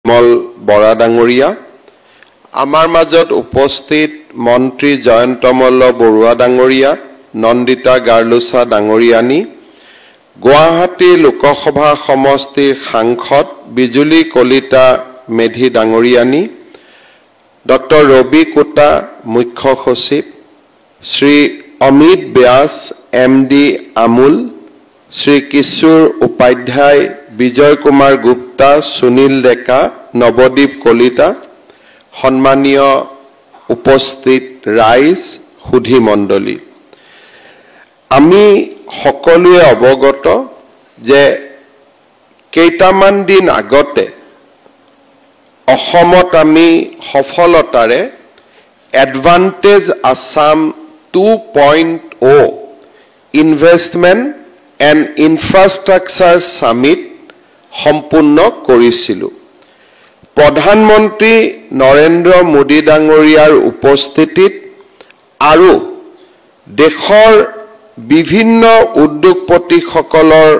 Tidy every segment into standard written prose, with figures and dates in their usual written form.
মল বৰা ডাঙৰীয়া আমাৰ মাজত উপস্থিত মন্ত্ৰী জয়ন্তমল্ল বৰুৱা ডাঙৰীয়া নন্দিতা গাৰ্লুছা ডাঙৰীয়ানী গুৱাহাটী লোকসভা সমষ্টিৰ সাংসদ বিজুলী কলিতা মেধি ডাঙৰীয়ানী ডক্টৰ ৰবি কোটা মুখ্য সচিব শ্ৰী অমিত ব্যাস এমডি আমুল শ্ৰী কিশোৰ উপাধ্যায় বিজয় কুমাৰ গুপ্তা সুনীল ডেকা নৱদীপ কলিতা সম্মানীয় উপস্থিত ৰাইজ সুধী মণ্ডলী আমি সকলোৱে অৱগত যে কেইটামান দিন আগতে অসমত আমি সফলতাৰে advantage Assam 2.0 investment and infrastructure summit সম্পূৰ্ণ কৰিছিলো প্ৰধানমন্ত্ৰী নৰেন্দ্ৰ মোদী ডাঙৰীয়াৰ উপস্থিতিত আৰু দেশৰ বিভিন্ন উদ্যোগপতিসকলৰ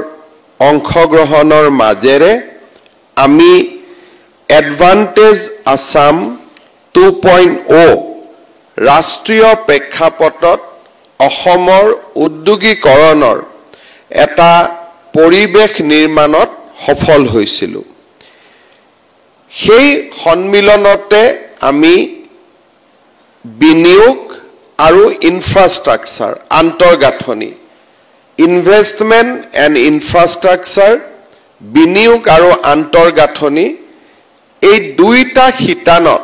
অংশগ্ৰহণৰ মাজেৰে আমি এডভান্টেজ আসাম 2.0 ৰাষ্ট্ৰীয় প্ৰেক্ষাপটত অসমৰ উদ্যোগীকৰণৰ এটা পৰিৱেশ নিৰ্মাণত সফল হৈছিল সেই সন্মিলনতে আমি বিনিয়োগ আৰু ইনফ্ৰাষ্ট্ৰাকচাৰ আন্তঃগাঁথনি ইনভেষ্টমেন্ট এণ্ড ইনফ্ৰাষ্ট্ৰাকচাৰ বিনিয়োগ আৰু আন্তঃগাঁথনি এই দুইটা শিতানত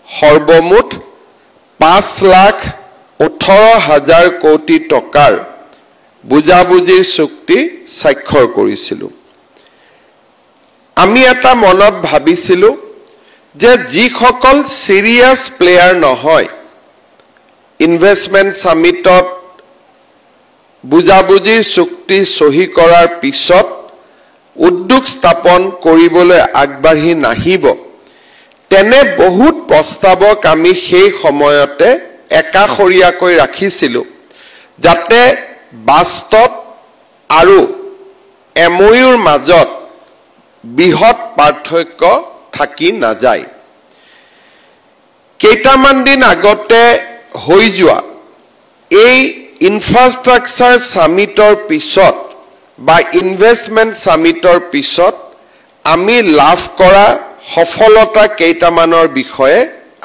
সৰ্বমুঠ 5,18,000 কোটি টকাৰ বুজাবুজিৰ চুক্তি স্বাক্ষৰ কৰিছিল আমি এটা মনত ভাবিছিল যে যিসকল সিৰিয়াছ প্লেয়াৰ নহয় ইনভেষ্টমেন্ট সামিটত বুজাবুজিৰ চুক্তি সহি কৰাৰ পিছত উদ্যোগ স্থাপন কৰিবলৈ আগবাঢ়ি নাহিব তেনে বহুত প্ৰস্তাৱক আমি সেই সময়তে একাখৰীয়াকৈ ৰাখিছিল যাতে বাস্তৱ আৰু এমওইউৰ মাজত বৃহৎ পাৰ্থক্য থাকি নাযায় কেইটামান দিন আগতে হৈ যোৱা এই ইনফ্ৰাষ্ট্ৰাকচাৰ সামিটৰ পিছত বা ইনভেষ্টমেন্ট সামিটৰ পিছত আমি লাভ কৰা সফলতা কেইটামানৰ বিষয়ে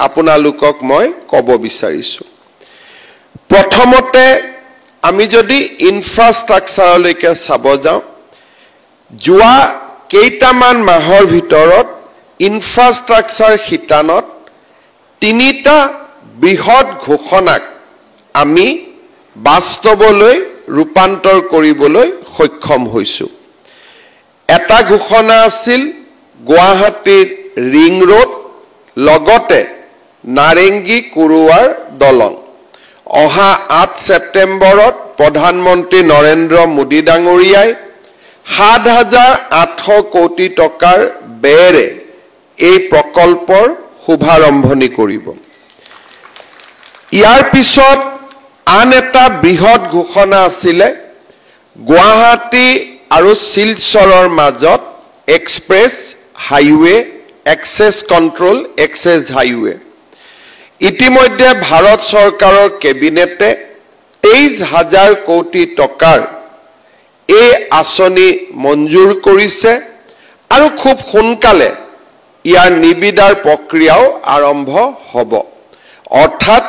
আপোনালোকক মই ক'ব বিচাৰিছো প্ৰথমতে আমি যদি ইনফ্ৰাষ্ট্ৰাকচাৰলৈকে চাব যাওঁ যোৱা কেইটামান মাহৰ ভিতৰত ইনফ্ৰাষ্ট্ৰাকচাৰ শিতানত তিনিটা বৃহৎ ঘোষণাক আমি বাস্তৱলৈ ৰূপান্তৰ কৰিবলৈ সক্ষম হৈছো এটা ঘোষণা আছিল গুৱাহাটীৰ ৰিং ৰোড লগতে নাৰেংগী কুৰুৱাৰ দলং অহা 8 ছেপ্টেম্বৰত প্ৰধানমন্ত্ৰী নৰেন্দ্ৰ মোদী ডাঙৰীয়াই 7,800 কোটি টকাৰ ব্যয়েৰে এই প্ৰকল্পৰ শুভাৰম্ভণি কৰিব ইয়াৰ পিছত আন এটা বৃহৎ ঘোষণা আছিল গুৱাহাটী আৰু শিলচৰৰ মাজত express highway access control access highway ইতিমধ্যে ভাৰত চৰকাৰৰ কেবিনেটে 23,000 কোটি টকাৰ এই আঁচনি মঞ্জুৰ কৰিছে আৰু খুব সোনকালে ইয়াৰ নিবিদাৰ প্ৰক্ৰিয়াও আৰম্ভ হ'ব অৰ্থাৎ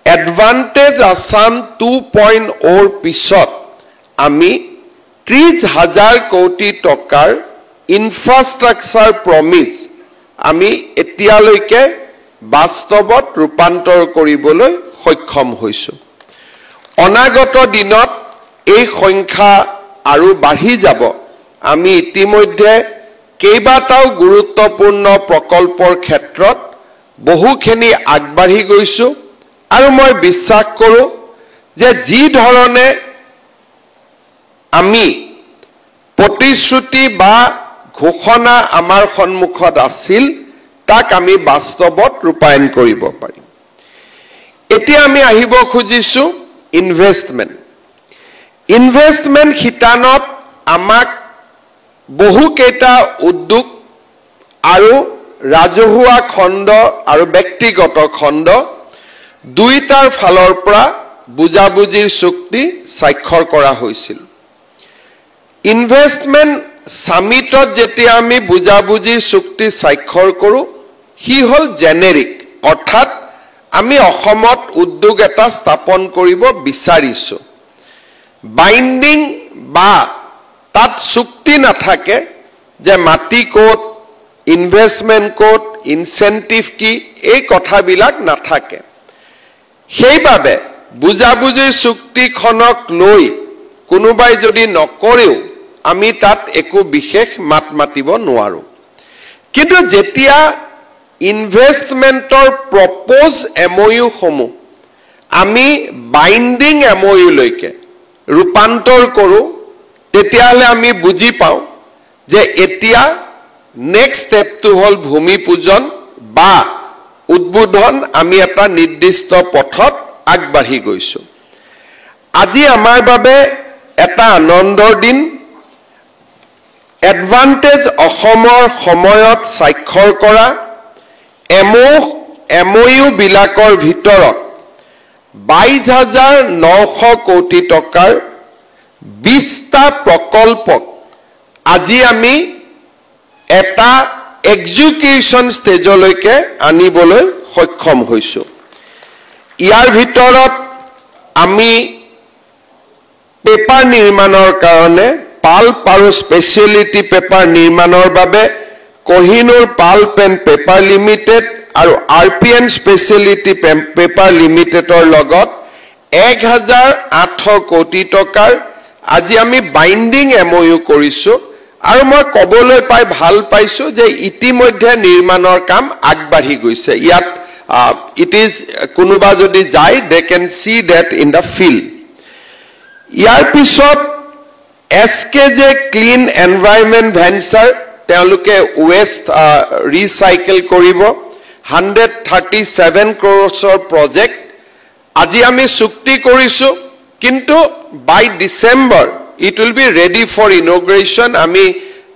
এডভান্টেজ আসাম 2.0 পিছত আমি 30,000 কোটি টকাৰ ইনফ্ৰাষ্ট্ৰাকচাৰ প্ৰমিস আমি এতিয়ালৈকে বাস্তৱত ৰূপান্তৰ কৰিবলৈ সক্ষম হৈছো অনাগত দিনত এই সংখ্যা আৰু বাঢ়ি যাব আমি ইতিমধ্যে কেইবাটাও গুৰুত্বপূৰ্ণ প্ৰকল্পৰ ক্ষেত্ৰত বহুখিনি আগবাঢ়ি গৈছো আৰু মই বিশ্বাস কৰো যে যি ধৰণে আমি প্ৰতিশ্ৰুতি বা ঘোষণা আমাৰ সন্মুখত আছিল তাক আমি বাস্তৱত ৰূপায়ণ কৰিব পাৰিম এতিয়া আমি আহিব খুজিছো ইনভেষ্টমেন্ট শিতানত আমাক বহু কেইটা উদ্যোগ আৰু ৰাজহুৱা খণ্ড আৰু ব্যক্তিগত খণ্ড দুইটাৰ ফালৰ পৰা বুজাবুজিৰ চুক্তি স্বাক্ষৰ কৰা হৈছিল। ইনভেষ্টমেণ্ট সামিটত যেতিয়া আমি বুজাবুজিৰ চুক্তি স্বাক্ষৰ কৰোঁ হি হ'ল জেনেৰিক, অৰ্থাৎ আমি অসমত উদ্যোগ এটা স্থাপন কৰিব বিচাৰিছোঁ। বাইণ্ডিং বা তাত চুক্তি নাথাকে যে মাটি ক'ত, ইনভেষ্টমেণ্ট ক'ত, ইনচেন্টিভ কি, এই কথাবিলাক নাথাকে। সেইবাবে বুজাবুজিৰ চুক্তিখনক লৈ কোনোবাই যদি নকৰেও আমি তাত একো বিশেষ মাত মাতিব নোৱাৰো। কিন্তু যেতিয়া ইনভেষ্টমেণ্টৰ প্ৰপ'জ MOU সমূহ আমি বাইণ্ডিং MOU লৈকে ৰূপান্তৰ কৰোঁ তেতিয়াহ'লে আমি বুজি পাওঁ যে এতিয়া নেক্সট ষ্টেপটো হ'ল ভূমি পূজন বা উদ্বোধন। আমি এটা নিৰ্দিষ্ট পথত আগবাঢ়ি গৈছোঁ। আজি আমাৰ বাবে এটা আনন্দৰ দিন। এডভান্টেজ অসমৰ সময়ত স্বাক্ষৰ কৰা MOU বিলাকৰ ভিতৰত 22,900 কোটি টকাৰ 20টা প্ৰকল্পক আজি আমি এটা এক্সিকিউশ্যন ষ্টেজলৈকে আনিবলৈ সক্ষম হৈছোঁ। ইয়াৰ ভিতৰত আমি পেপাৰ নিৰ্মাণৰ কাৰণে পাল্প আৰু স্পেচিয়েলিটি পেপাৰ নিৰ্মাণৰ বাবে Kohinoor pulp and paper limited আৰু RPN স্পেচিয়েলিটি পেপাৰ লিমিটেডৰ লগত 1,800 কোটি টকাৰ আজি আমি বাইণ্ডিং MOU কৰিছোঁ। আৰু মই ক'বলৈ পাই ভাল পাইছোঁ যে ইতিমধ্যে নিৰ্মাণৰ কাম আগবাঢ়ি গৈছে। ইয়াত ইট ইজ কোনোবা যদি যায় they can see that in the field. ইয়াৰ পিছত SKJ ক্লিন এনভাইৰনমেণ্ট ভেঞ্চাৰ, তেওঁলোকে ৱেষ্ট ৰিচাইকেল কৰিব 137 crores প্ৰজেক্ট আজি আমি চুক্তি কৰিছোঁ। কিন্তু by December it will be ready for inauguration. আমি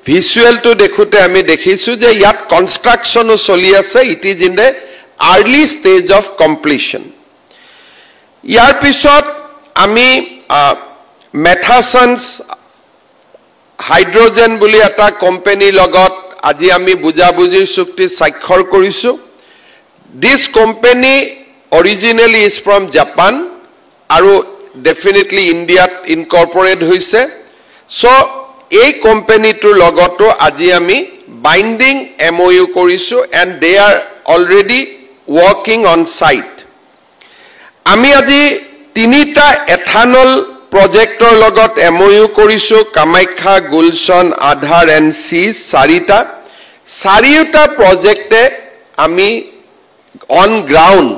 ভিজুৱেলটো দেখোঁতে আমি দেখিছোঁ যে ইয়াত কনষ্ট্ৰাকশ্যনো চলি আছে। It is in the early stage of completion. ইয়াৰ পিছত আমি মেথাছন্স হাইড্ৰজেন বুলি এটা কোম্পানীৰ লগত আজি আমি বুজাবুজিৰ চুক্তি স্বাক্ষৰ কৰিছোঁ। This company originally is from Japan আৰু ডেফিনেটলি ইণ্ডিয়াত ইনকৰ্পৰেট হৈছে। চ' এই কোম্পানীটোৰ লগতো আজি আমি বাইণ্ডিং MOU কৰিছোঁ and they are already working on site. আমি আজি 3টা এথানল প্ৰজেক্টৰ লগত MOU কৰিছোঁ। কামাখ্যা, গুলশন, আধাৰ এণ্ড চিজ 4টা। 4টা প্ৰজেক্টে আমি অন গ্ৰাউণ্ড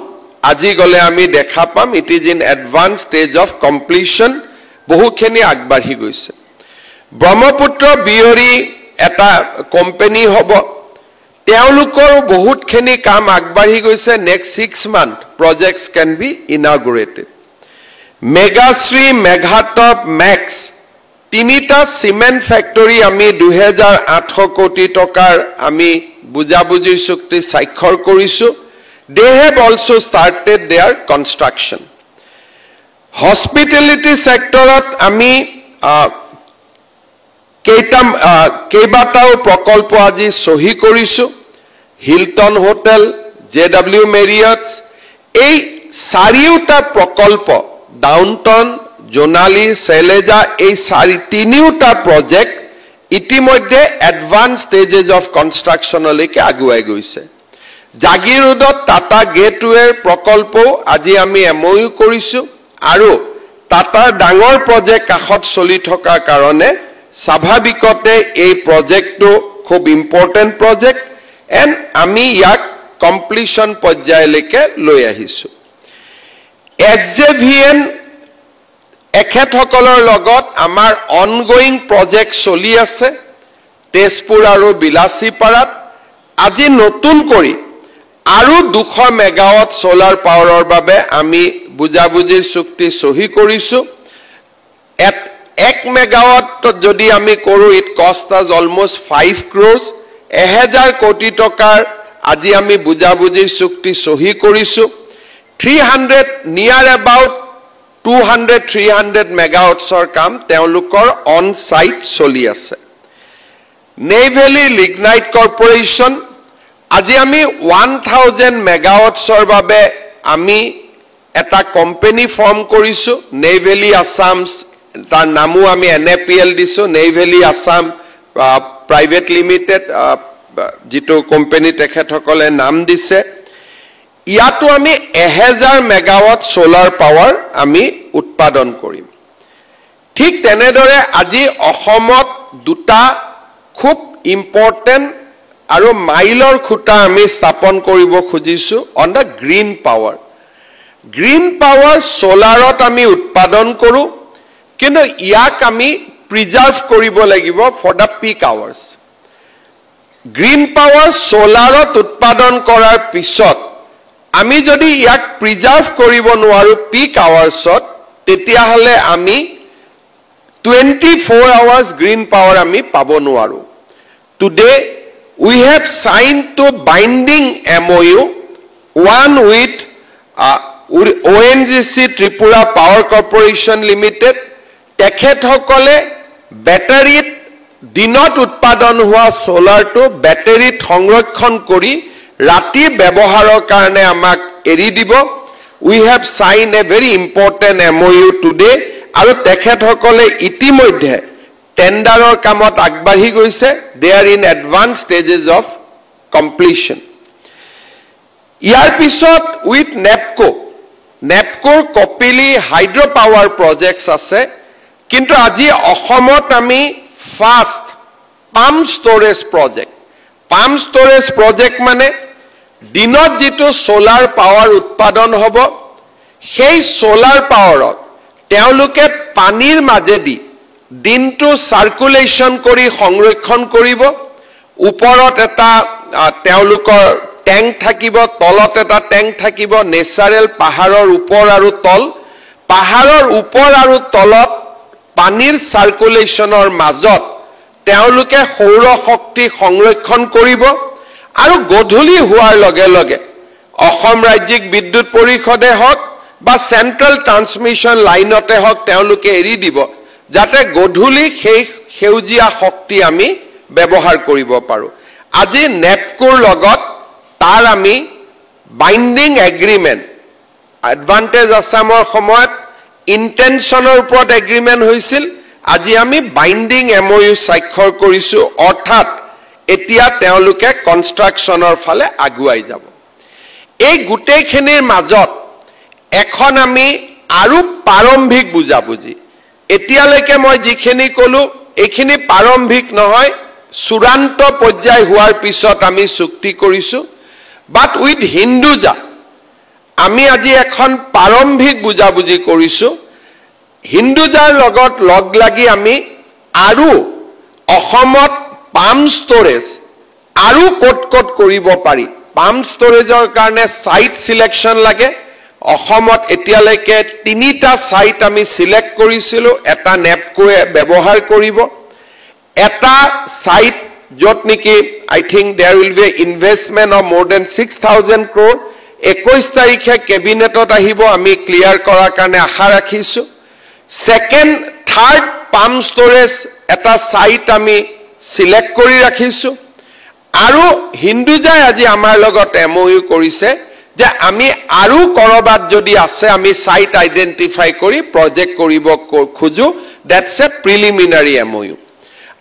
আজি গ'লে আমি দেখা পাম it is in advance stage of completion. বহুখিনি আগবাঢ়ি গৈছে। ব্ৰহ্মপুত্ৰ বিয়ৰী এটা কোম্পানী হ'ব, তেওঁলোকৰ বহুতখিনি কাম আগবাঢ়ি গৈছে। Next 6 months projects can be inaugurated. মেগাশ্ৰী, মেঘাটপ, মেক্স 3টা চিমেণ্ট ফেক্টৰী আমি 2,800 কোটি টকাৰ আমি বুজাবুজিৰ চুক্তি স্বাক্ষৰ কৰিছোঁ। They have also started their construction. Hospitality sectorত আমি কেইবাটাও প্ৰকল্প আজি চহী কৰিছোঁ। হিলটন হোটেল, JW মেৰিয়টছ, এই 4টা প্ৰকল্প ডাউনটাউন, জোনালী, চেলেজা, এই 3টা প্ৰজেক্ট ইতিমধ্যে এডভান্স ষ্টেজেছ অফ কনষ্ট্ৰাকশ্যনলৈকে আগুৱাই গৈছে। জাগিৰোডত টাটা গেটৱেৰ প্ৰকল্পও আজি আমি MOU কৰিছোঁ আৰু টাটাৰ ডাঙৰ প্ৰজেক্ট কাষত চলি থকাৰ কাৰণে স্বাভাৱিকতে এই প্ৰজেক্টটো খুব ইম্পৰ্টেণ্ট প্ৰজেক্ট এণ্ড আমি ইয়াক কমপ্লিশ্যন পৰ্যায়লৈকে লৈ আহিছোঁ। SJVN এখেতসকলৰ লগত আমাৰ অনগোয়িং প্ৰজেক্ট চলি আছে তেজপুৰ আৰু বিলাসীপাৰাত। আজি নতুন কৰি আৰু 200 মেগাৱাট সোলাৰ পাৱাৰৰ বাবে আমি বুজাবুজিৰ চুক্তি চহী কৰিছোঁ। 1 মেগাৱাট যদি আমি কৰোঁ ইট কষ্ট আছ অলমোষ্ট 5 crores, 1,000 কোটি টকাৰ আজি আমি বুজাবুজিৰ চুক্তি সহি কৰিছো 300 নিয়াৰ এবাউট 200-300 মেগাৱাটছৰ কাম তেওঁলোকৰ অন সাইট চলি আছে নেভেলি লিগনাইট কৰ্পোৰেচন আজি আমি 1000 মেগাৱাটছৰ বাবে আমি এটা কোম্পানী ফৰ্ম কৰিছো নেভেলি আসামছ তাৰ নামও আমি NAPL দিছো নেভেলি আসাম প্ৰাইভেট লিমিটেড যেটো কোম্পানী তেখেতসকলে নাম দিছে ইয়াতো আমি 1000 মেগাৱাট সোলাৰ পাৱাৰ আমি উৎপাদন কৰিম ঠিক তেনেদৰে আজি অসমত দুটা খুব ইম্পৰ্টেন্ট আৰু মাইলৰ খুঁটা আমি স্থাপন কৰিব খুজিছো অন দা গ্ৰীণ পাৱাৰ সোলাৰত আমি উৎপাদন কৰো কিন্তু ইয়াক আমি প্ৰিজাৰ্ভ কৰিব লাগিব for the peak hours green power সোলাৰত উৎপাদন কৰাৰ পিছত আমি যদি ইয়াক প্ৰিজাৰ্ভ কৰিব নোৱাৰো পিক আৱাৰ্ছত তেতিয়া হলে আমি 24 hours green power আমি পাব নোৱাৰো today we have signed to binding MOU one with ONGC Tripura Power Corporation Limited তেখেতসকলে ব্যাটাৰীত দিনত উৎপাদন হোৱা সোলাৰটো ব্যাটাৰীত সংৰক্ষণ কৰি ৰাতি ব্যৱহাৰৰ কাৰণে আমাক এৰি দিব we have signed a very important MOU today আৰু তেখেতসকলে ইতিমধ্যে টেন্ডাৰৰ কামত আগবাঢ়ি গৈছে they are in advanced stages of completion ইয়াৰ পিছত with NAPCOৰ কপিলি হাইড্ৰো পাৱাৰ প্ৰজেক্টছ আছে কিন্তু আজি অসমত আমি ফাৰ্স্ট পাম্প ষ্টৰেজ প্ৰজেক্ট মানে দিনত যেটো সোলাৰ পাৱাৰ উৎপাদন হ'ব সেই সোলাৰ পাৱাৰত তেওঁলোকে পানীৰ মাজেদি দিনটো সাৰ্কুলেশন কৰি সংৰক্ষণ কৰিব ওপৰত এটা তেওঁলোকৰ ট্যাঙ্ক থাকিব তলত এটা ট্যাঙ্ক থাকিব নেচাৰেল পাহাৰৰ ওপৰ আৰু তল পাহাৰৰ ওপৰ আৰু তলত পানীৰ সাৰ্কুলেশনৰ মাজত তেওঁলোকে সৌৰ শক্তি সংৰক্ষণ কৰিব আৰু গধূলি হোৱাৰ লগে লগে অসম ৰাজ্যিক বিদ্যুৎ পৰিষদে হক বা সেন্ট্ৰাল ট্ৰান্সমিশন লাইনতে হক তেওঁলোকে এৰি দিব যাতে গধূলি সেই সেউজীয়া শক্তি আমি ব্যৱহাৰ কৰিব পাৰো আজি NAPCOৰ লগত তাৰ আমি বাইন্ডিং এগ্ৰিমেন্ট এডভান্টেজ আসামৰ সময়ত ইন্টেনশনৰ ওপৰত এগ্ৰিমেন্ট হৈছিল আজি আমি বাইন্ডিং MOU স্বাক্ষৰ কৰিছো অৰ্থাৎ এতিয়া তেওঁলোকে কনষ্ট্ৰাকচনৰ ফালে আগুৱাই যাব এই গুটেইখিনিৰ মাজত এখন আমি আৰু প্ৰাৰম্ভিক বুজাবুজি এতিয়ালৈকে মই যিখিনি কলো এইখিনি প্ৰাৰম্ভিক নহয় চূড়ান্ত পৰ্যায় হোৱাৰ পিছত আমি চুক্তি কৰিছো বাট উইথ হিন্দুজা আমি আজি এখন প্ৰাৰম্ভিক বুজাবুজি কৰিছো হিন্দুজাৰ লগত লগ লাগি আমি আৰু অসমত পাম্প ষ্টৰেজ আৰু কট কৰিব পাৰি পাম্প ষ্টৰেজৰ কাৰণে সাইট সিলেকশন লাগে অসমত এতিয়ালৈকে 3টা সাইট আমি সিলেক্ট কৰিছিলো এটা NAPCOয়ে ব্যৱহাৰ কৰিব এটা সাইট যত নেকি I think there will be investment of more than 6,000 crore 21 তাৰিখে কেবিনেটত আহিব আমি ক্লিয়াৰ কৰাৰ কাৰণে আশা ৰাখিছো সেকেন্ড থাৰ্ড পাম্প ষ্টৰেজ এটা সাইট আমি সিলেক্ট কৰি ৰাখিছো আৰু হিন্দুজাই আজি আমাৰ লগত MOU কৰিছে যে আমি আৰু কৰবাত যদি আছে আমি সাইট আইডেন্টিফাই কৰি প্ৰজেক্ট কৰিব খুজু দ্যাটস এ প্ৰিলিমিনাৰী MOU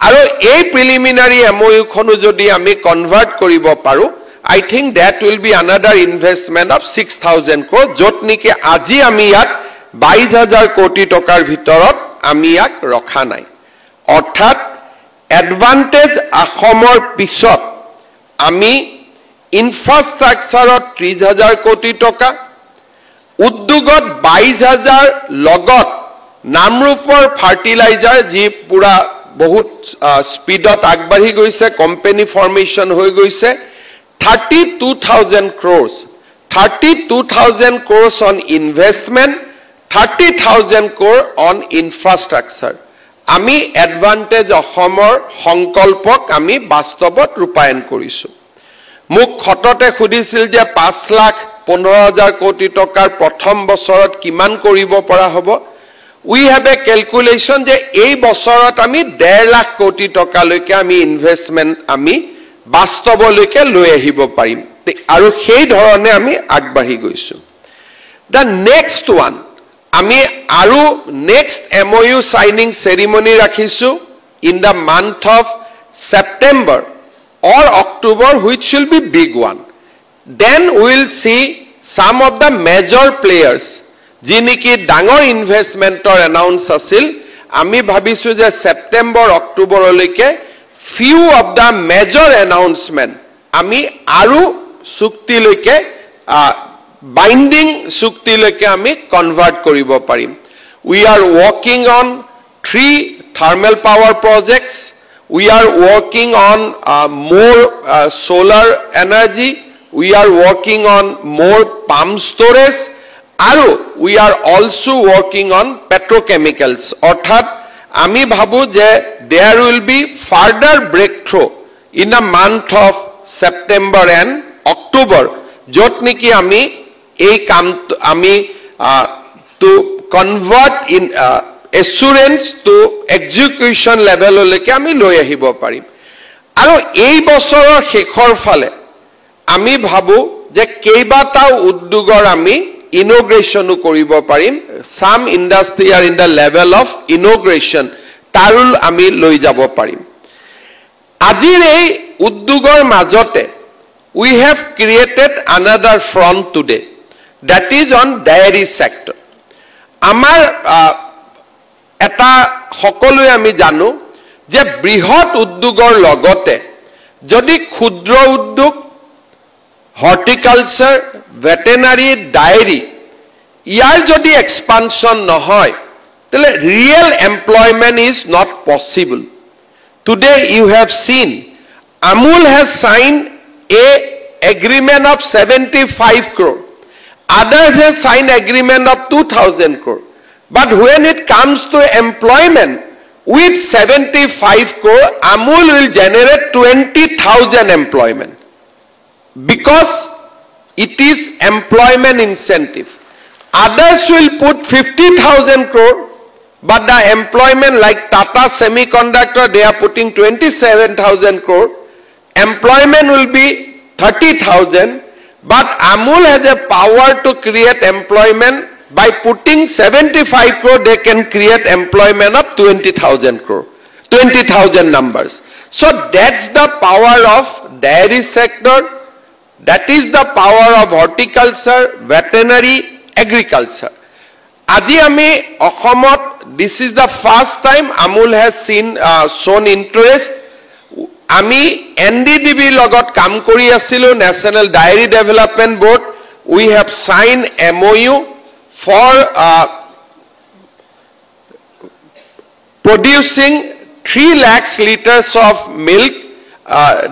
আৰু এই প্ৰিলিমিনাৰী MOU খনো যদি আমি কনভাৰ্ট কৰিব পাৰো I think that will be another investment of 6,000 crore যত নেকি আজি আমি ইয়াত 22,000 কোটি টকাৰ ভিতৰত আমি ইয়াক ৰখা নাই অৰ্থাৎ এডভান্টেজ অসমৰ পিছত আমি ইনফ্ৰাষ্ট্ৰাকচাৰত 30,000 কোটি টকা উদ্যোগত 22,000 লগত নামৰূপৰ ফাৰ্টিলাইজাৰ যি পুৰা বহুত স্পিডত আগবাঢ়ি গৈছে কোম্পানী ফৰ্মেশন হৈ গৈছে 32,000 crores 32,000 crores on investment 30,000 crore on infrastructure আমি এডভান্টেজ অসমৰ সংকল্পক আমি বাস্তৱত ৰূপায়ণ কৰিছো মোক খটতে খুদিছিল যে 5,15,000 কোটি টকাৰ প্ৰথম বছৰত কিমান কৰিব পৰা হ'ব we have a calculation যে এই বছৰত আমি 1.5 লাখ কোটি টকালৈকে আমি ইনভেষ্টমেন্ট আমি বাস্তৱলৈকে লৈ আহিব পাৰিম আৰু সেই ধৰণে আমি আগবাঢ়ি গৈছো the next one আমি আৰু next MOU signing ceremony ৰাখিছো in the month of September or October which will be big one then we will see some of the major players যিনিকি ডাঙৰ ইনভেষ্টমেন্টৰ এনাউন্স আছিল আমি ভাবিছো যে September অক্টোবৰলৈকে few of the major announcement আমি আৰু চুক্তিলৈকে binding চুক্তিলৈকে আমি convert কৰিব পাৰিম we are working on 3 thermal power projects we are working on more solar energy we are working on more pump storage আৰু we are also working on petrochemicals অৰ্থাৎ আমি ভাবো যে there will be further breakthrough in the month of September and October যত নেকি আমি এই কাম আমি to convert in assurance to execution level লৈকে আমি লৈ আহিব পাৰিম আৰু এই বছৰৰ শেষৰ ফালে আমি ভাবো যে কেইবাটাও উদ্যোগৰ আমি inauguration কৰিব পাৰিম some industry are in the level of inauguration তাৰুল আমি লৈ যাব পাৰিম আজিৰ এই উদ্যোগৰ মাজতে we have created another front today that is on dairy sector আমাৰ এটা সকলোৱে আমি জানো যে বৃহৎ উদ্যোগৰ লগতে যদি ক্ষুদ্ৰ উদ্যোগ হৰ্টিকালচাৰ ভেটেনাৰী ডায়েৰী ইয়াৰ যদি এক্সপানশন নহয় তাহলে real employment is not possible today you have seen Amul has signed a agreement of 75 crore others have signed agreement of 2,000 crore but when it comes to employment with 75 crore Amul will generate 20,000 employment because it is employment incentive others will put 50,000 crore but the employment like Tata Semiconductor they are putting 27,000 crore employment will be 30,000 but Amul has a power to create employment by putting 75 crore they can create employment of 20,000 crore 20,000 numbers so that's the power of dairy sector that is the power of horticulture veterinary agriculture আজি আমি অসমত this is the first time Amul has shown interest আমি NDDB লগত কাম কৰি আছিলো National Dairy Development Board we have signed MOU for producing 3 lakhs liters of milk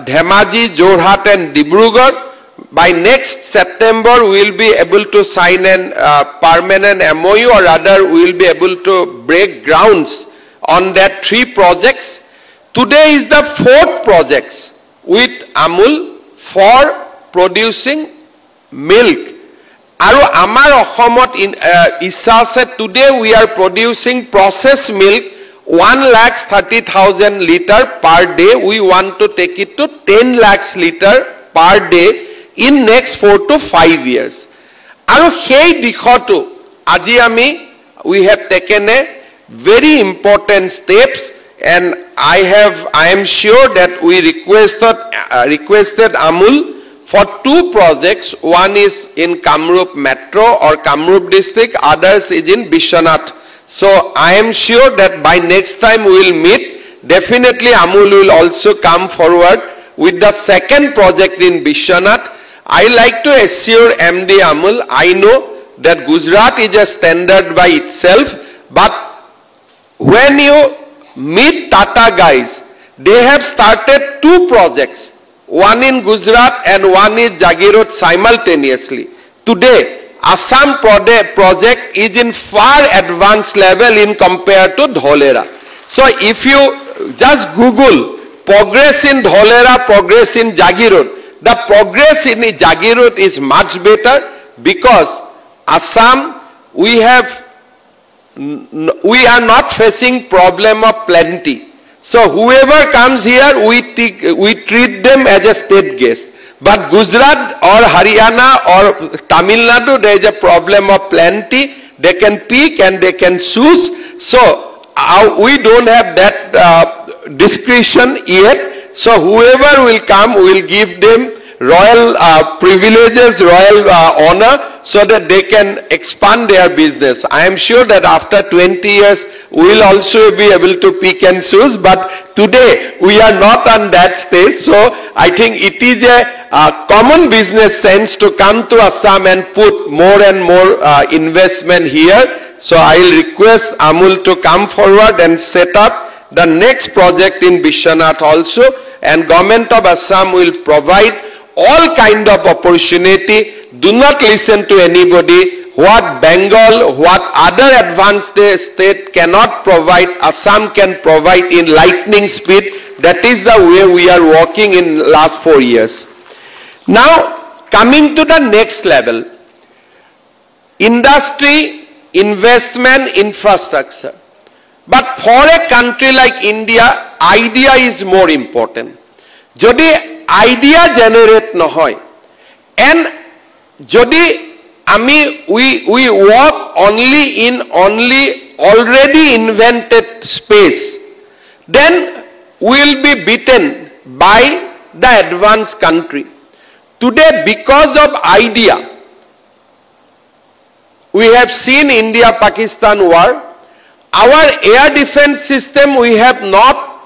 Dhemaji Jorhat and Dibrugarh by next September we will be able to sign an permanent MOU or rather we will be able to break grounds on that 3 projects today is the 4th projects with Amul for producing milk aru amar ohomot in isase today we are producing processed milk 1,30,000 liter per day we want to take it to 10 lakhs liter per day in next 4 to 5 years aru hei dikhotu aji ami we have taken a very important steps and I am sure that we requested Amul for 2 projects one is in Kamrup Metro or Kamrup district others is in Bishwanath so I am sure that by next time we will meet definitely Amul will also come forward with the second project in Bishwanath I like to assure MD Amul, I know that Gujarat is a standard by itself, but when you meet Tata guys, they have started 2 projects, one in Gujarat and one in Jagirot simultaneously. Today, Assam project is in far advanced level in compared to Dholera. So if you just Google progress in Dholera, progress in Jagirot, the progress in Jagirut is much better because Assam, we are not facing problem of plenty. So whoever comes here, we treat them as a state guest. But Gujarat or Haryana or Tamil Nadu, there is a problem of plenty. They can pick and they can choose. So we don't have that discretion yet. So whoever will come, we will give them royal privileges, royal honor, so that they can expand their business. I am sure that after 20 years, we will also be able to pick and choose, but today we are not on that stage. So I think it is a common business sense to come to Assam and put more and more investment here. So I will request Amul to come forward and set up the next project in Bishwanath also, and Government of Assam will provide all kind of opportunity. Do not listen to anybody. What Bengal, what other advanced state cannot provide, Assam can provide in lightning speed. That is the way we are working in last 4 years. Now, coming to the next level, industry, investment, infrastructure. But for a country like India, idea is more important. Jodi idea generate nohoy, and jodi we work only in already invented space, then we will be beaten by the advanced country. Today, because of idea, we have seen India-Pakistan war. Our air defense system we have not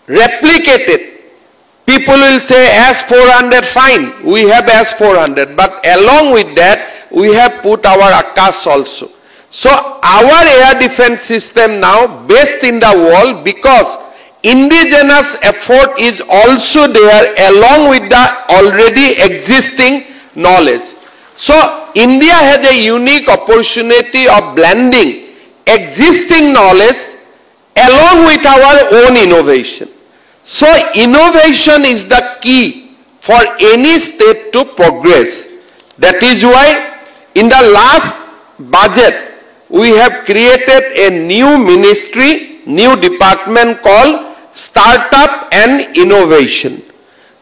replicated. People will say S-400 fine, we have S-400, but along with that we have put our Akash also. So our air defense system now based in the world, because indigenous effort is also there along with the already existing knowledge. So India has a unique opportunity of blending existing knowledge along with our own innovation. So innovation is the key for any state to progress. That is why in the last budget we have created a new ministry, new department called Startup and Innovation.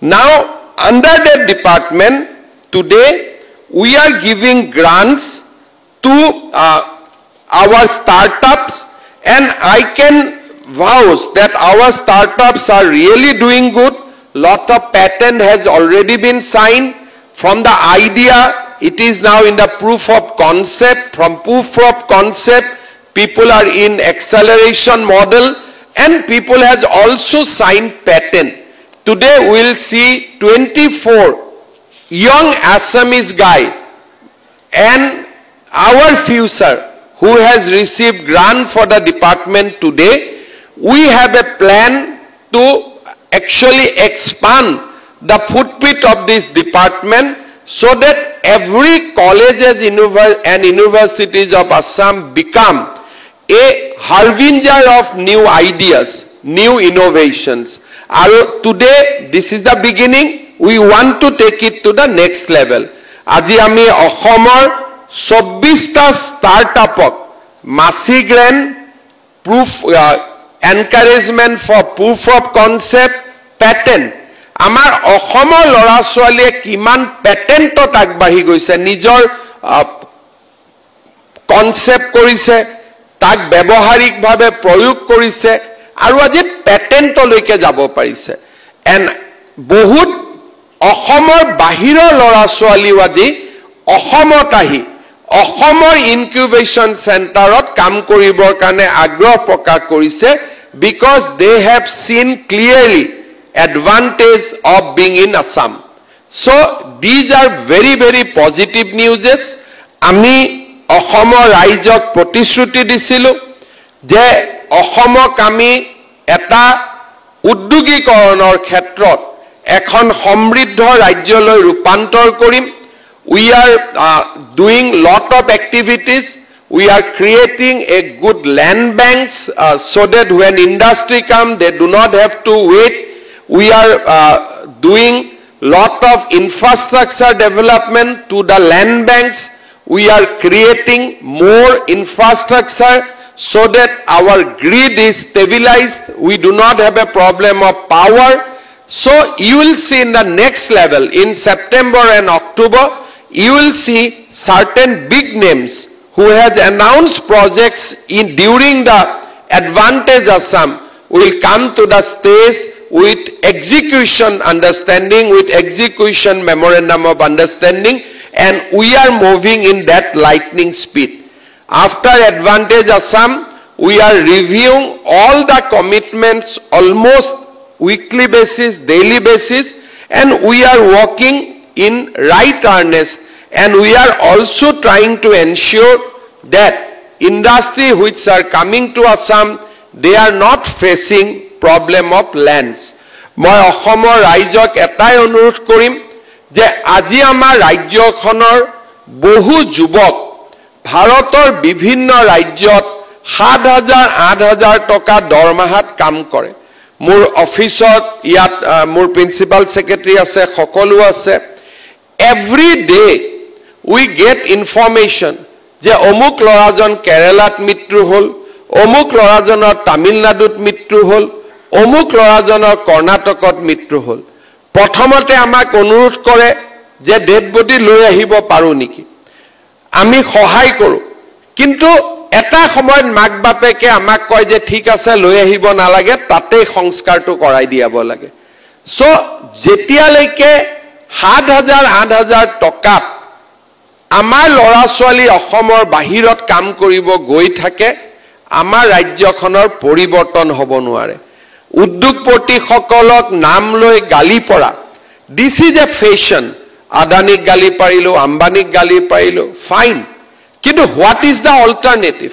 Now under that department today we are giving grants to our startups, and I can vouch that our startups are really doing good. Lot of patent has already been signed. From the idea, it is now in the proof of concept. From proof of concept, people are in acceleration model, and people has also signed patent. Today we will see 24 young Assamese guy and our future who has received grant for the department today. We have a plan to actually expand the footprint of this department so that every colleges and universities of Assam become a harbinger of new ideas, new innovations. Today, this is the beginning. We want to take it to the next level. Aji ami Ahomor 24 startup Masi grant proof encouragement for proof of concept, patent. Amar Ahomor lora soalie kiman patentot agbahi goise, nijor concept korise, tak byabaharik bhabe proyog korise, aru aji patentoloike jabo parise. And bahut Ahomor bahiro lora soalie aji Ahomot ahi Ahomor incubation centerot kam koribor kane agroh prakash korise, because they have seen clearly advantage of being in Assam. So these are very, very positive news. Ami Ahomor raijok protishruti disilu je Ahomok ami eta uddogikoronor khetrot ekhon সমৃদ্ধ ৰাজ্যলৈ ৰূপান্তৰ কৰিম. We are doing lot of activities. We are creating a good land banks so that when industry come, they do not have to wait. We are doing lot of infrastructure development to the land banks. We are creating more infrastructure so that our grid is stabilized. We do not have a problem of power. So you will see in the next level, in September and October, you will see certain big names who has announced projects during the Advantage Assam will come to the stage with execution understanding, with execution memorandum of understanding, and we are moving in that lightning speed. After Advantage Assam, we are reviewing all the commitments almost weekly basis, daily basis, and we are working in right earnest, and we are also trying to ensure that industry which are coming to Assam, they are not facing problem of lands. মই অসমৰ ৰাইজক এটাই অনুৰোধ কৰিম যে আজি আমাৰ ৰাজ্যখনৰ বহু যুৱক ভাৰতৰ বিভিন্ন ৰাজ্যত 7,000 8,000 টকা দৰমহাত কাম কৰে। মোৰ অফিসত ইয়াত মোৰ প্ৰিন্সিপাল সেক্ৰেটাৰী আছে, সকলো আছে। Every day we get information যে অমুক লৰাজন কেৰালাত মৃত্যু হল, অমুক লৰাজনৰ তামিলনাডুত মৃত্যু হল, অমুক লৰাজনৰ কৰ্ণাটকত মৃত্যু হল। প্ৰথমতে আমাক অনুৰোধ কৰে যে ডেড বডি লৈ আহিব পাৰো নেকি, আমি সহায় কৰো। কিন্তু এটা সময়ত মাক বাপেকে আমাক কয় যে ঠিক আছে লৈ আহিব নালাগে, তাতেই সংস্কাৰটো কৰাই দিয়াব লাগে। সো যেতিয়ালৈকে 7,000 8,000 টকাত আমাৰ ল'ৰা ছোৱালী অসমৰ বাহিৰত কাম কৰিব গৈ থাকে, আমাৰ ৰাজ্যখনৰ পৰিৱৰ্তন হ'ব নোৱাৰে। উদ্যোগপতিসকলক নাম লৈ গালি পৰা, দিস ইজ এ ফেশন। আদানীক গালি পাৰিলো, আম্বানীক গালি পাৰিলো, ফাইন, কিন্তু হোৱাট ইজ দ্য অল্টাৰনেটিভ?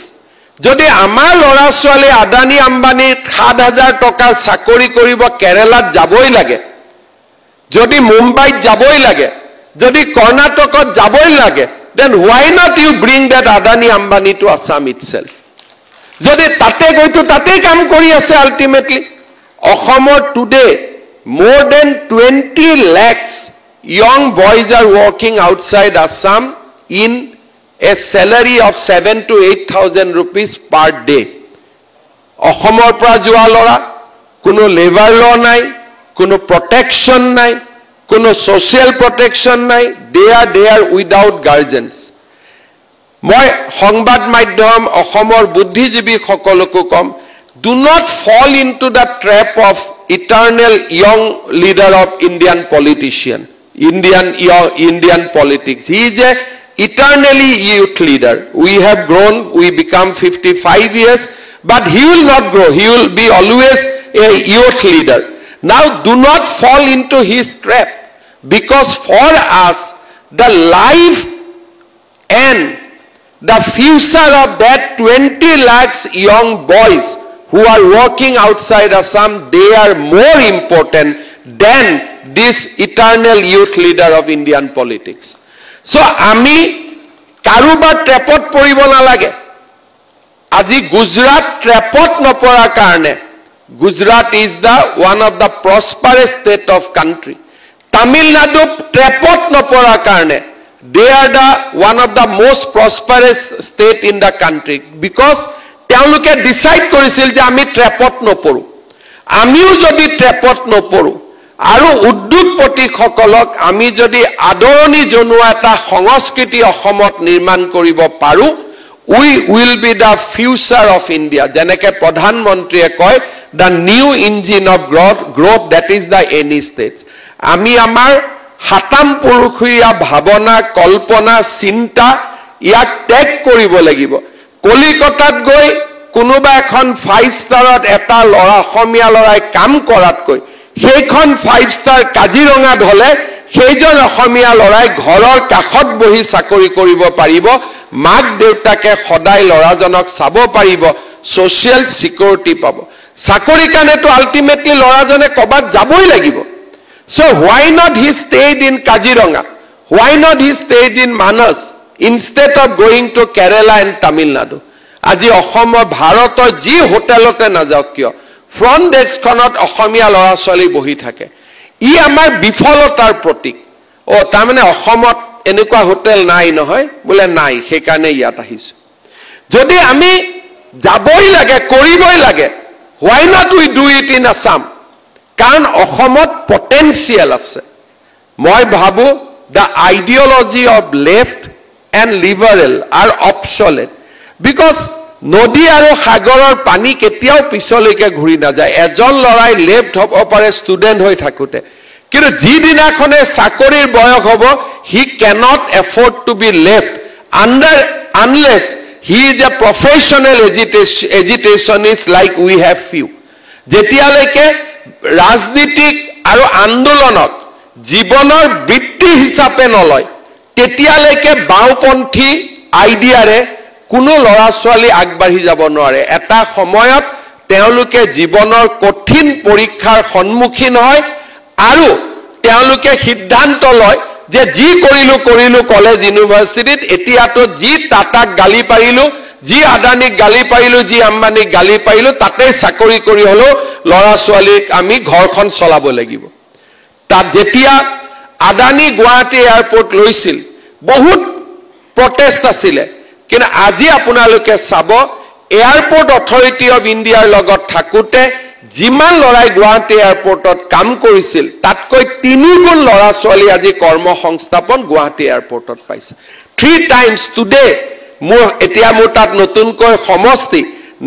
যদি আমাৰ ল'ৰা ছোৱালী আদানী আম্বানীত 7,000 টকাৰ চাকৰি কৰিব কেৰালাত যাবই লাগে, যদি মুম্বাইত যাবই লাগে, যদি কৰ্ণাটকত যাবই লাগে, then why not you bring that Adani Ambani to Assam itself? যদি তাতে গৈতো তাতেই কাম কৰি আছে আল্টিমেটলি। অসমৰ today more than 20 lakhs young boys are working outside Assam in a salary of 7,000 to 8,000 rupees per day. অসমৰ পৰা যোৱা ল'ৰা, কোনো লেবাৰ ল নাই, কোনো প্ৰটেকশ্যন নাই, কোনো সোশিয়াল প্ৰটেকশ্যন নাই, দে আৰ উইদাউট গাৰ্জেন্স। মই সংবাদ মাধ্যম অসমৰ বুদ্ধিজীৱী সকলকো কম, do not fall into the trap of eternal young leader of Indian politician, Indian politics. He is a eternally youth leader. We have grown, we become 55 years, but he will not grow. He will be always a youth leader. Now do not fall into his trap, because for us the life and the future of that 20 lakhs young boys who are working outside Assam, they are more important than this eternal youth leader of Indian politics. So আমি কাৰোবাৰ ট্ৰেপত পৰিব নালাগে। আজি গুজৰাট ট্ৰেপত নপৰাৰ কাৰণে, Gujarat is the one of the prosperest state of country. Tamil Nadu ট্ৰেপত নপৰাৰ কাৰণে, they are the one of the most prosperous state in the country, because তেওঁলোকে ডিচাইড কৰিছিল যে আমি ট্ৰেপত নপৰো। আমিও যদি ট্ৰেপত নপৰো আৰু উদ্যোগপতিসকলক আমি যদি আদৰণি জনোৱা এটা সংস্কৃতি অসমত নিৰ্মাণ কৰিব পাৰো, we will be the future of India. যেনেকৈ প্ৰধানমন্ত্ৰীয়ে কয়, the new engine of growth that is the any state. আমি আমাৰ সাতাম পুৰুষীয়া ভাৱনা, কল্পনা, চিন্তা ইয়াক ত্যাগ কৰিব লাগিব। কলিকতাত গৈ কোনোবা এখন 5 ষ্টাৰত এটা ল'ৰা, অসমীয়া ল'ৰাই কাম কৰাতকৈ সেইখন 5 ষ্টাৰ কাজিৰঙাত হলে সেইজন অসমীয়া ল'ৰাই ঘৰৰ কাষত বহি চাকৰি কৰিব পাৰিব, মাক দেউতাকে সদায় ল'ৰাজনক চাব পাৰিব, সোশিয়াল সিকিউৰিটি পাব। চাকৰি কাৰণেতো আল্টিমেটলি ল'ৰাজনে ক'বাত যাবই লাগিব। So why not he stayed in Kaziranga, why not he stayed in Manas instead of going to Kerala and Tamil Nadu. আজি অসমৰ ভাৰতৰ যি হোটেলতে নাযাওক কিয়, ফ্ৰণ্ট ডেস্কখনত অসমীয়া ল'ৰা ছোৱালী বহি থাকে। ই আমাৰ বিফলতাৰ প্ৰতীক তাৰমানে অসমত এনেকুৱা হোটেল নাই নহয় বোলে নাই সেইকাৰণে ইয়াত আহিছো যদি আমি যাবই লাগে কৰিবই লাগে why not we do it in Assam কাৰণ অসমত পটেনশিয়াল আছে মই ভাবো the ideology of left and liberal are obsolete because নদী আৰু সাগৰৰ পানী কেতিয়াও পিছলৈকে ঘূৰি না যায় এজন লৰাই লেফট হ'ব পাৰে ষ্টুডেন্ট হৈ থাকোতে কিন্তু যিদিনাখনে চাকৰিৰ বয়স হ'ব he cannot afford to be left unless he is a professional agitationist like we have few যেতিয়ালৈকে ৰাজনীতিক আৰু আন্দোলনক জীৱনৰ বৃত্তি হিচাপে নলয় তেতিয়ালৈকে বাওপন্থী আইডিয়াৰে কোনো লৰা ছোৱালী আগবাঢ়ি যাব নোৱাৰে এটা সময়ত তেওঁলোকে জীৱনৰ কঠিন পৰীক্ষাৰ সন্মুখীন হয় আৰু তেওঁলোকে সিদ্ধান্ত লয় যে যি কৰিলো কলেজ ইউনিভাৰ্চিটিত এতিয়াতো যি টাটাক গালি পাৰিলো যি আদানীক গালি পাৰিলো যি আম্বানীক গালি পাৰিলো তাতে চাকৰি কৰি হলো লৰা ছোৱালীক আমি ঘৰখন চলাব লাগিব তাত যেতিয়া আদানী গুৱাহাটী এয়াৰপোৰ্ট লৈছিল বহুত প্ৰটেষ্ট আছিল কিন্তু আজি আপোনালোকে চাব এয়াৰপোৰ্ট অথৰিটি অফ ইণ্ডিয়াৰ লগত থাকুতে যিমান লৰাই গুৱাহাটী এয়াৰপোৰ্টত কাম কৰিছিল তাতকৈ 3 গুণ লৰা ছোৱালী আজি কৰ্মসংস্থাপন গুৱাহাটী এয়াৰপোৰ্টত পাইছে 3 times today এতিয়া মোৰ তাত নতুনকৈ সমষ্টি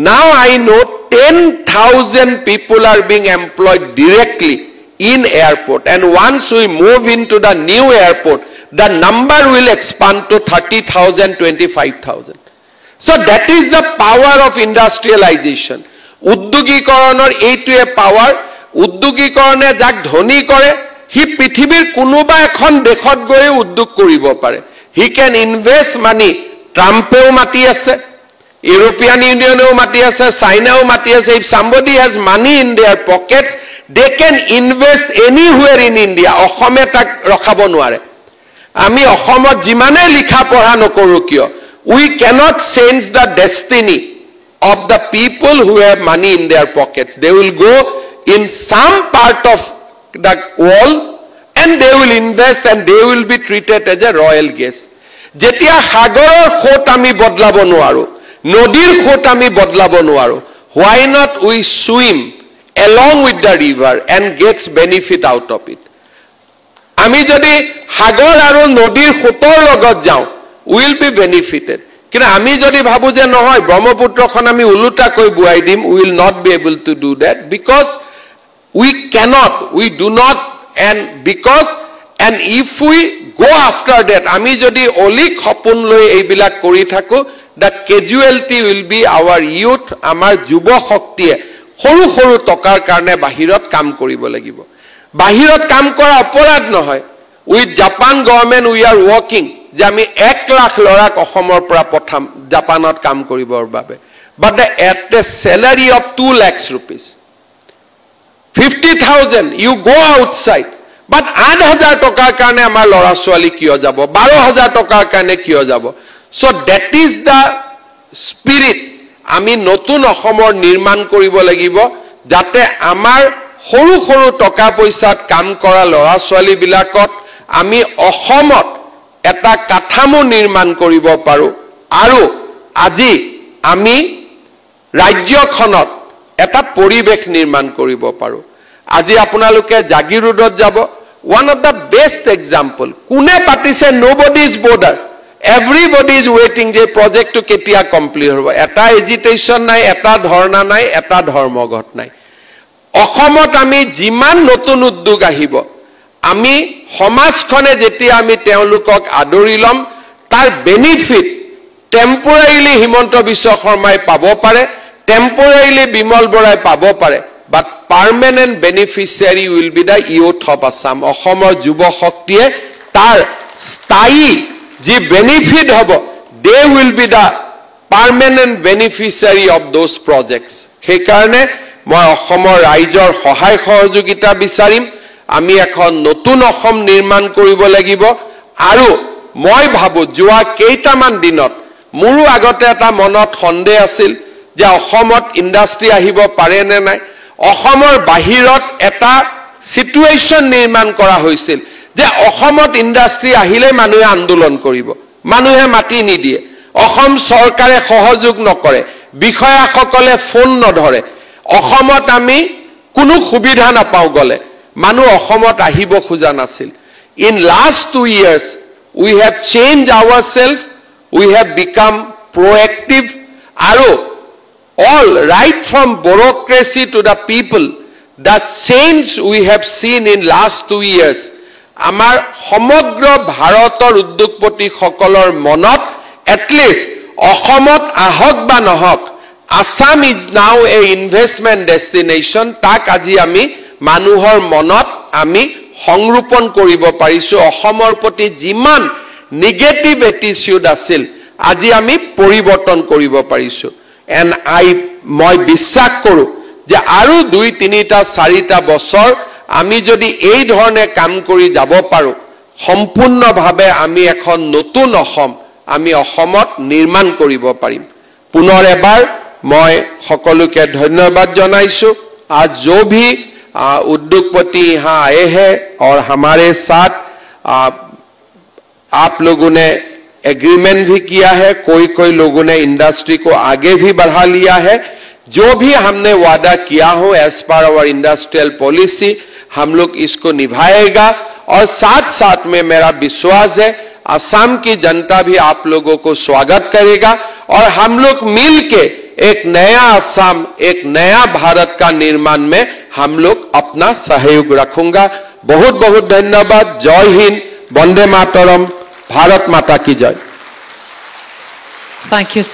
now I know 10,000 people are being employed directly in airport and once we move into the new airport the number will expand to 30,000 25,000 so that is the power of industrialization উদ্যোগীকৰণৰ এইটোৱে power উদ্যোগীকৰণে যাক ধনী কৰে হি পৃথিৱীৰ কোনোবা এখন দেশত গৈ উদ্যোগ কৰিব পাৰে হি ক্যান ইনভেস্ট মানি ট্ৰাম্পেও মাতি আছে ইউৰোপিয়ান ইউনিয়নেও মাতি আছে চাইনাও মাতি আছে if somebody has money in their pockets they can invest anywhere in India অসমে তাক ৰখাব নোৱাৰে আমি অসমত যিমানে লিখা পঢ়া নকৰো কিয় we cannot change the destiny of the people who have money in their pockets they will go in some part of the world and they will invest and they will be treated as a royal guest jetia sagorer khot ami bodlabo nuaru nodir khot ami bodlabo nuaru why not we swim along with the river and gets benefit out of it ami jodi sagor aru nodir khotor logot jao will be benefited কিন্তু আমি যদি ভাবো যে নহয় ব্ৰহ্মপুত্ৰখন আমি উলুটা কৈ বুৱাই দিম we will not be able to do that because we do not and because and if we go after that আমি যদি অলিক সপোন লৈ এইবিলাক কৰি থাকো the casualty will be our youth আমাৰ যুৱ শক্তিয়ে সৰু সৰু টকাৰ কাৰণে বাহিৰত কাম কৰিব লাগিব বাহিৰত কাম কৰা অপৰাধ নহয় with Japan government we are working যে আমি 1 লাখ লৰাক অসমৰ পৰা পঠাম জাপানত কাম কৰিবৰ বাবে but at the salary of 2 lakhs rupees 50,000 you go outside but 8,000 টকাৰ কাৰণে আমাৰ লৰা ছোৱালী কিয় যাব 12,000 টকাৰ কাৰণে কিয় যাব so that is the spirit আমি নতুন অসমৰ নিৰ্মাণ কৰিব লাগিব যাতে আমাৰ সৰু সৰু টকা পইচাত কাম কৰা লৰা ছোৱালী বিলাকত আমি অসমত এটা কাঠামো নিৰ্মাণ কৰিব পাৰো আৰু আজি আমি ৰাজ্যখনত এটা পৰিবেশ নিৰ্মাণ কৰিব পাৰো আজি আপোনালোকে জাগিৰ ৰোডত যাব one of the best example কোনে পাতিছে nobody is border everybody is waiting যে প্ৰজেক্টটো কেতিয়া কমপ্লিট হ'ব এটা এজিটেশন নাই এটা ধৰ্ণা নাই এটা ধৰ্মঘট নাই অসমত আমি যিমান নতুন উদ্যোগ আহিব আমি সমাজখনে যেতিয়া আমি তেওঁলোকক আদৰি লম তাৰ বেনিফিট টেম্পোৰাৰিলি হিমন্ত বিশ্ব শৰ্মাই পাব পাৰে টেম্পোৰাৰিলি বিমল বৰাই পাব পাৰে but permanent beneficiary will be the youth of Assam অসমৰ যুৱ শক্তিয়ে তাৰ স্থায়ী যি বেনিফিট হ'ব they will be the permanent beneficiary of those projects সেইকাৰণে মই অসমৰ ৰাইজৰ সহায় সহযোগিতা বিচাৰিম আমি এখন নতুন অসম নিৰ্মাণ কৰিব লাগিব আৰু মই ভাবো যোৱা কেইটামান দিনত মোৰো আগতে এটা মনত সন্দেহ আছিল যে অসমত ইণ্ডাষ্ট্ৰি আহিব পাৰে নে নাই অসমৰ বাহিৰত এটা সিটুৱেশ্যন নিৰ্মাণ কৰা হৈছিল যে অসমত ইণ্ডাষ্ট্ৰী আহিলে মানুহে আন্দোলন কৰিব, মানুহে মাটি নিদিয়ে, অসম চৰকাৰে সহযোগ নকৰে, বিষয়াসকলে ফোন নধৰে, অসমত আমি কোনো সুবিধা নাপাওঁ গলে, মানুহ অসমত আহিব খোজা নাছিল। In last 2 years we have changed ourselves, we have become proactive, আৰু all right from bureaucracy to the people, that change we have seen in last 2 years আমাৰ সমগ্ৰ ভাৰতৰ উদ্যোগপতিসকলৰ মনত এটলিষ্ট অসমত আহক বা নহক, Assam is now a investment destination, তাক আজি আমি মানুহৰ মনত আমি সংৰূপণ কৰিব পাৰিছো। অসমৰ প্ৰতি যিমান নিগেটিভ এটিটিউড আছিল আজি আমি পৰিৱৰ্তন কৰিব পাৰিছো। এণ্ড মই বিশ্বাস কৰোঁ যে আৰু 2, 3, 4টা বছৰ আমি যদি এই ধৰণে কাম কৰি যাব পাৰোঁ, সম্পূৰ্ণভাৱে আমি এখন নতুন অসম আমি অসমত নিৰ্মাণ কৰিব পাৰিম। পুনৰ এবাৰ মই সকলোকে ধন্যবাদ জনাইছো। आज जो भी उद्योगपति यहाँ आए हैं और हमारे साथ आप लोगों ने एग्रीमेंट भी किया है, कोई लोगों ने इंडस्ट्री को आगे भी बढ़ा लिया है। जो भी हमने वादा किया हो as per our industrial policy, हम लोग इसको निभाएगा। और साथ साथ में मेरा विश्वास है असम की जनता भी आप लोगों को स्वागत करेगा और हम लोग मिलके एक नया असम, एक नया भारत का निर्माण में हम लोग अपना सहयोग रखूंगा। बहुत बहुत धन्यवाद। जय हिंद, वंदे मातरम, भारत माता की जय। Thank you.